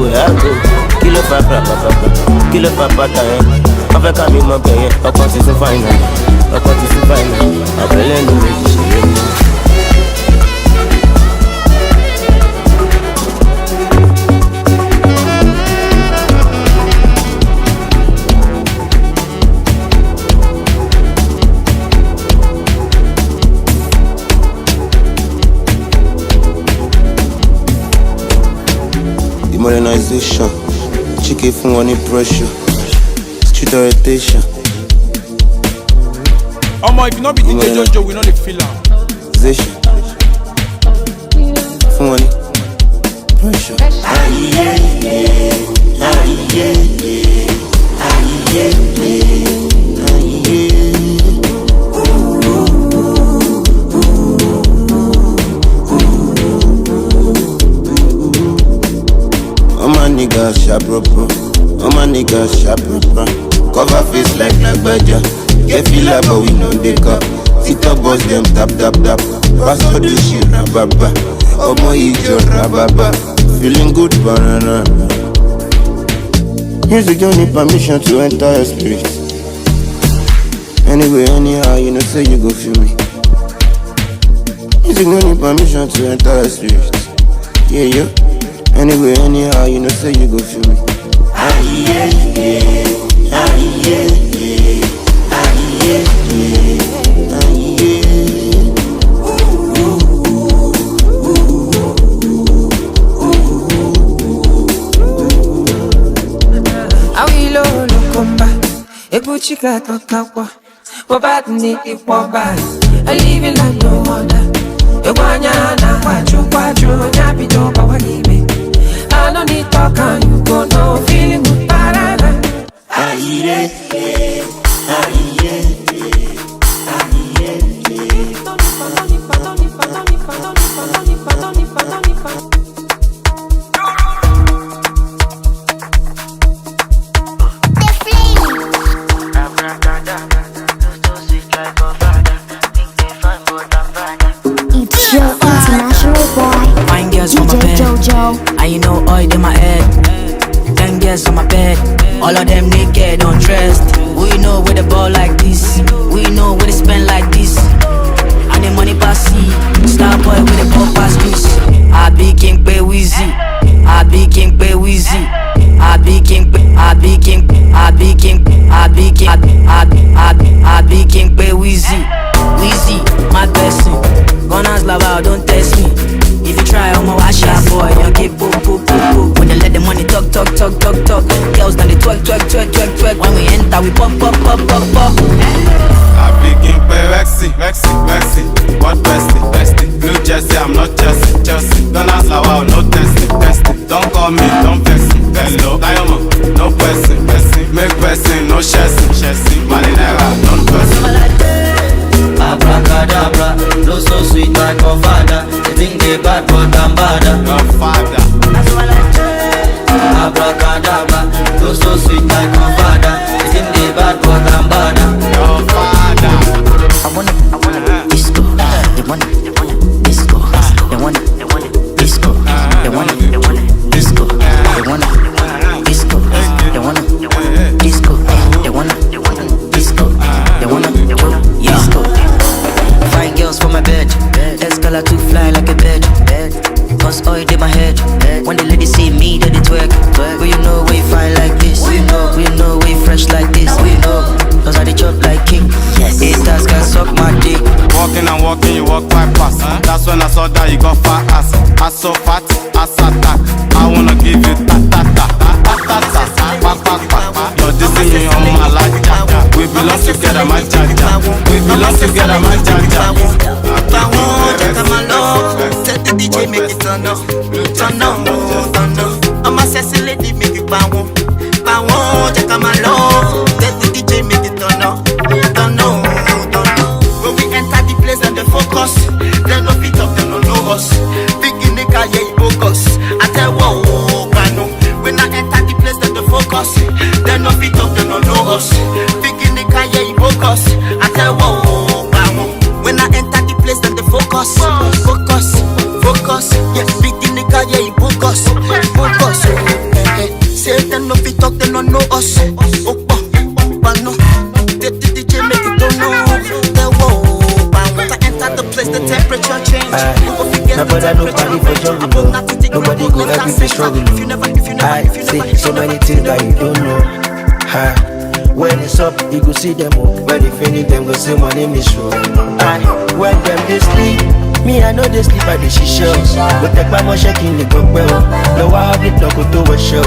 where I go. Kilo fa pata Africa mi mọ bẹ̀yẹn, ọkọ̀ ti sún fáìnà. Àbẹ̀lẹ̀ ló méjì ṣeré mi. Modernization, chicken fún wọn ní pressure, street orientation. If you not be DJ Jojo, we know the feel am. Fún wọn ní pressure. All my niggas sharp proper. Cover face like Bagja. Get feel like but we know they cup. It up boss them tap tap tap. Pass all this shit rababa. Omo ijo rababa. Feeling good banana. Music don't need permission to enter your spirit. Anyway, anyhow, you know say you go feel me. Music don't need permission to enter your spirit. Yeah, yeah. Anyway, anyhow, you know say you go feel me. Ah yeah, yeah. Ah yeah, yeah. Ah yeah, yeah. Ah yeah. Awilo lokomba, ebuchika tokakwa. Wabatni ipoba, I live in like no other. Ewanya na kwachu, nyapido bawalibe. I don't need talk and you go no feeling good parana. Aye, aye, It's your international boy, Fine girls from my DJ bed. Jojo. And you know oil in my head. 10 girls on my bed. All of them naked, undressed. We know where the ball like this. We know where they spend like this. And the money pass see. Star boy with the pop pass this. I be king pay Wizzy. I be king pay Wizzy. I be king pay. I be king. I be king. I be king. I be king pay Wizzy. Wizzy, my blessing. Gunners love out, don't test me. If you try, I'ma wash ya boy. You get boop, boop, boop, boop. When they let the money talk. Girls now they twerk. When we enter, we pop. I begin play Vexy. What bestie? Blue Jersey, I'm not Chelsea. Gunners love out, no testing. Don't call me, don't vex me. Hello, Diamond, no person. Make person, no chasing. Money never, non person. Abracadabra, no so sweet like your father. They think they bad but I'm badder. Your father. Abracadabra, no so sweet like your father. They think they bad but I'm badder. Your father. I wanna disco. They wanna disco. They wanna disco. They wanna disco. They wanna disco. They wanna disco. They wanna disco. They wanna disco. Fine girls for my bed. Escala to fly like a bird. Cause oil in my head. When the ladies see me, they twerk. But you know we fine like this. We know we fresh like this. We know, cause I chop like king. Yes. Haters can suck my dick. Walking, you walk bypass. That's when I saw that you got fat ass. Ass so fat, ass attack. I wanna give you ta. You're dissing me on my life. We belong together, my jaja. We belong together, my jaja. Tell the DJ make it turn up. I'm a sexy lady, make it bow. Check out my love. Tell the DJ make it turn up. When we enter the place and they focus, they no fit up, they no know us. Big in the car, yeah, focus. I tell whoa, pano. When I enter the place, then they focus, they no fit up, they no know us. Big in the car, yeah, focus. I tell whoa, pano. When I enter the place, then they focus. Yes, big in the car, yeah, focus. Say they no fit up, they no know us. Pano. The DJ make it don't know. The place, the temperature change. Nobody for jungle. Nobody go help you be struggling. I say so many things that you don't know. When it's up, you go see them all. When they finish, them go say my name is sure. When them they sleep, me I know they sleep at the shisha. But take my money shaking the go well. No I have it, no go to a show.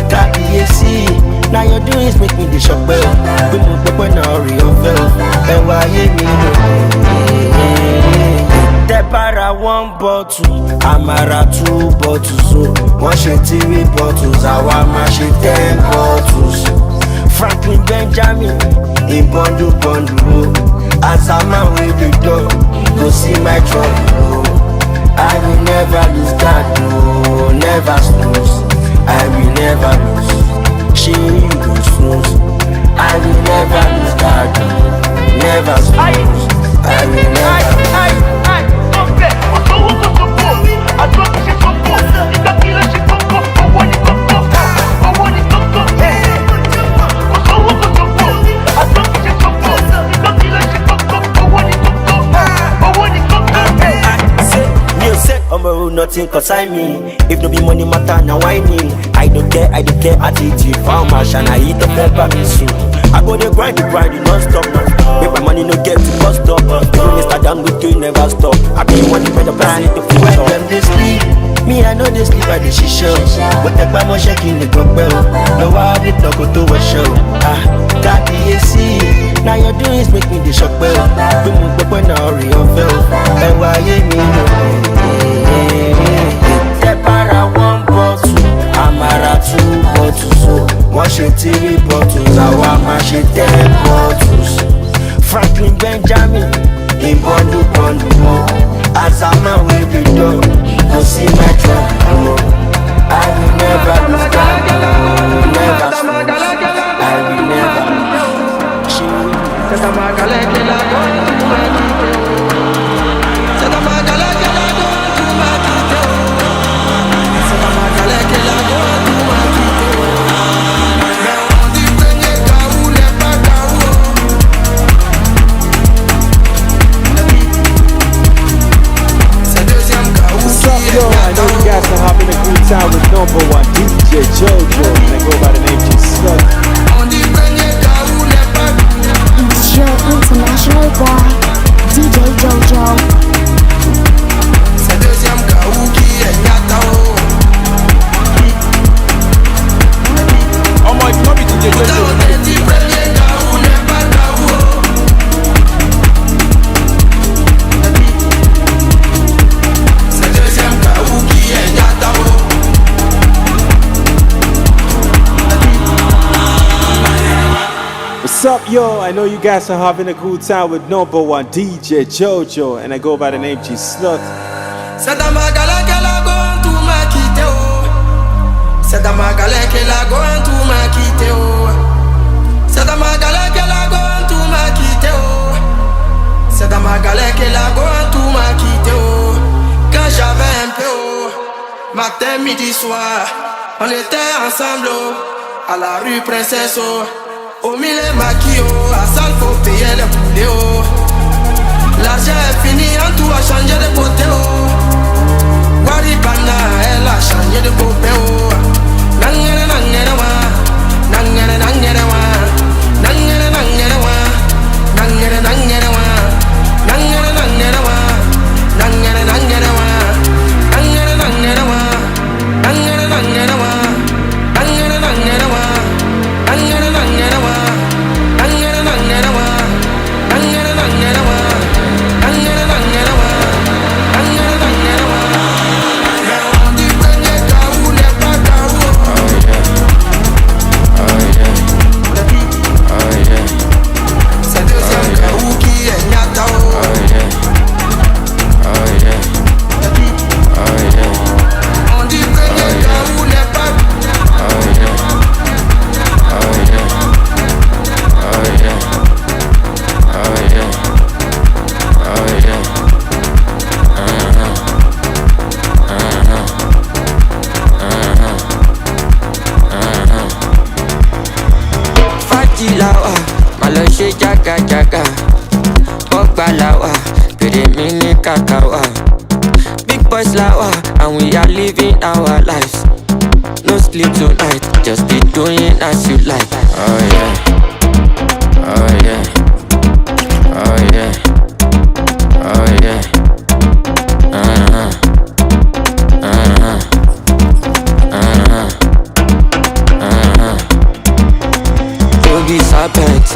That AC. Now your doings make me the shop well. We move up when I hurry up well. And why you Debara 1 bottle, Amara 2 bottles. So one shit 3 bottles, our mash 10 bottles. Franklin Benjamin, in bundle. As a man with the dog, go see my trouble. I will never lose that, no, never snooze. I will never lose. She you go snooze. I will never lose that, never snooze. I will never. Nothing concern me. If no be money matter, now whining. I don't care attitude. Found my shine, I eat up pepper me soup. I go the grind non-stop. Make my money no get to bust up. Even Mr. Damn good to never stop. I be one for the plan to feel when them they sleep. Me, I know they sleep at the shisha. But the bama shaking the go well. No, I did not go to a show. Got the AC. Now your doings make me the shock well. We move up when I hurry on fell. And why you mean? Para one bottle, Amara 2 bottles. So, wash it 3 bottles, our mash it 10 bottles. Franklin Benjamin, in bundle. As a man will be done, you see my trouble. I will never be done, never I will never. Yo, I know you guys are having a good time with #1 DJ Jojo, and I go by the name Slut. It's your international boy, DJ Jojo. Oh my, it's not be DJ Jojo. What's up, yo? I know you guys are having a good time with #1 DJ Jojo, and I go by the name Slut. C'est dans ma galère qu'elle a gone tout m'a quitté oh. C'est dans ma galère qu'elle a gone tout m'a quitté oh. C'est dans ma galère qu'elle a gone tout m'a quitté oh. C'est dans ma galère qu'elle a gone tout m'a quitté oh. Quand j'avais un peu oh. Matin, midi, soir, on était ensemble oh. À la rue Princesse oh. Au milieu maquillot, à salle faut payer les poulets oh. L'argent est fini, en tout a changé de côté oh. Waribana, elle a changé de côté oh. Nangere nangere wa, nangere nangere wa, nangere nangere wa, nangere nangere wa, nangere nangere wa, nangere nangere wa, nangere nangere wa, nangere nangere wa, nangere nangere wa. Jaga, Balawa, Mini Kakawa. Big boys lawa, and we are living our lives. No sleep tonight, just be doing as you like. Oh yeah, oh yeah, oh yeah, oh yeah. Be serpent.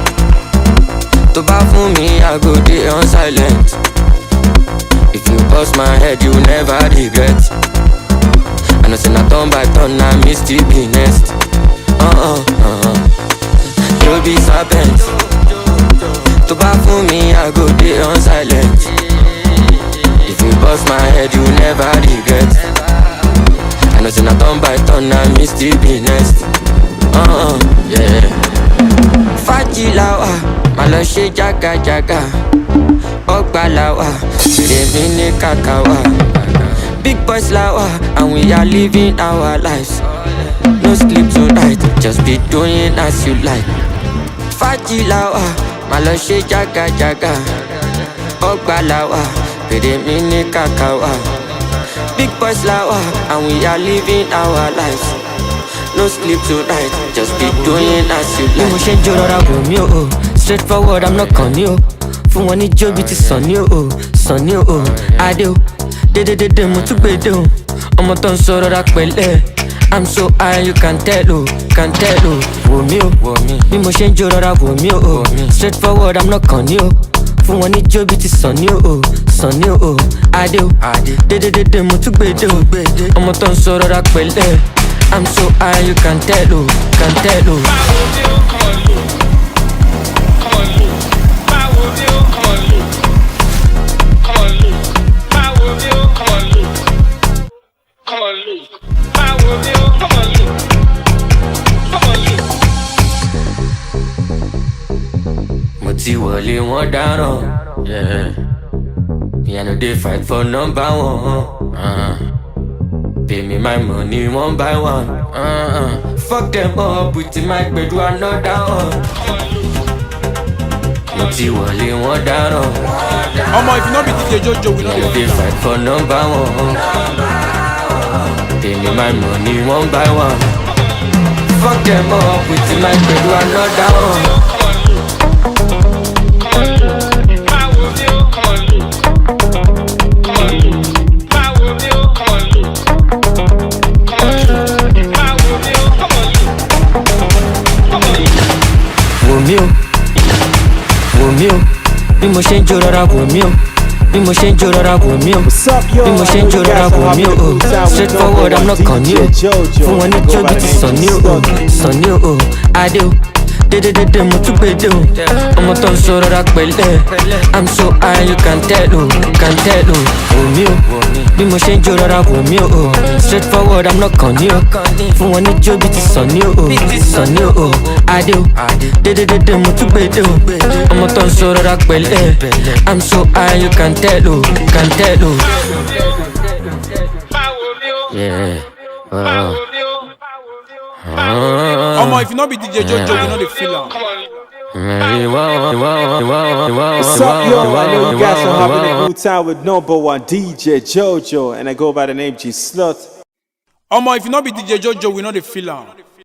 To buy for me, I go day on silent. If you bust my head, you never regret. I know say na turn by turn, I miss the be next. You be serpent. To buy for me, I go day on silent. If you bust my head, you never regret. I know say na turn by turn, I miss the be next. Yeah. Fajilawa, malo she jaga. Ogbalawa, Remini Kakawa. Big boys lawa, and we are living our lives. No sleep tonight, just be doing as you like. Faji lawa, Maloshe jaga jaga. Ogbalawa, Remini Kakawa. Big boys lawa, and we are living our lives. No sleep tonight, just be doing as you like. Emotion jorora Romeo, straightforward, I'm not con you. Fún wọn ní Joby ti Sunny o, Sunny o, Adé o. Dédédédé mo tún gbé dé o, ọmọ tó ń sọ̀rọ̀ ra pẹ̀lẹ́. I'm so high, you can tell o, can tell o. Wò mí o, bí mo ṣe ń jó rọra wò mí o. Straightforward, I'm not con you. Fún wọn ní Joby ti Sunny o, Sunny o, Adé o. Dédédédé mo tún gbé dé o, ọmọ tó ń sọ̀rọ̀ ra pẹ̀lẹ́. I'm so high, you can tell o, can tell o. Mo ti wọlé wọn dáràn, me I no dey fight for number one. Pay me my money one by one. Fuck them up with my bed another one. Mo ti wọlé wọn dáràn. Omo, if you no be DJ Jojo, we no dey fight for number one. Pay me my money one by one. Fuck them up with my bed another one. Wò mí o, bí mo ṣe ń jó rọra wò mí o, bí mo ṣe ń jó rọra wò mí o, bí mo ṣe ń jó rọra wò mí o. Straightforward, I'm not con you. Fún wọn ní Joby ti Sunny o, Sunny o, Adé o. Dédédédé mo tún gbé dé o, ọmọ tó ń sọ̀rọ̀ ra pẹ̀lẹ́. I'm so high, you can tell o, can tell o. Wò mí o, bí mo ṣe ń jó rọra wò mí o. Straightforward, I'm not con you. Fún wọn ní Joby ti Sunny o, Sunny o, Adé o. Dédédédé mo tún gbé dé o, ọmọ tó ń sọ̀rọ̀ ra pẹ̀lẹ́. I'm so high, you can tell o, can tell o. Yeah. Omo, if you no be DJ Jojo, we no dey feel am. What's up, yo? I know you guys are having a good time with number one DJ Jojo, and I go by the name G Slut. Omo, if you no be DJ Jojo, we no dey feel am.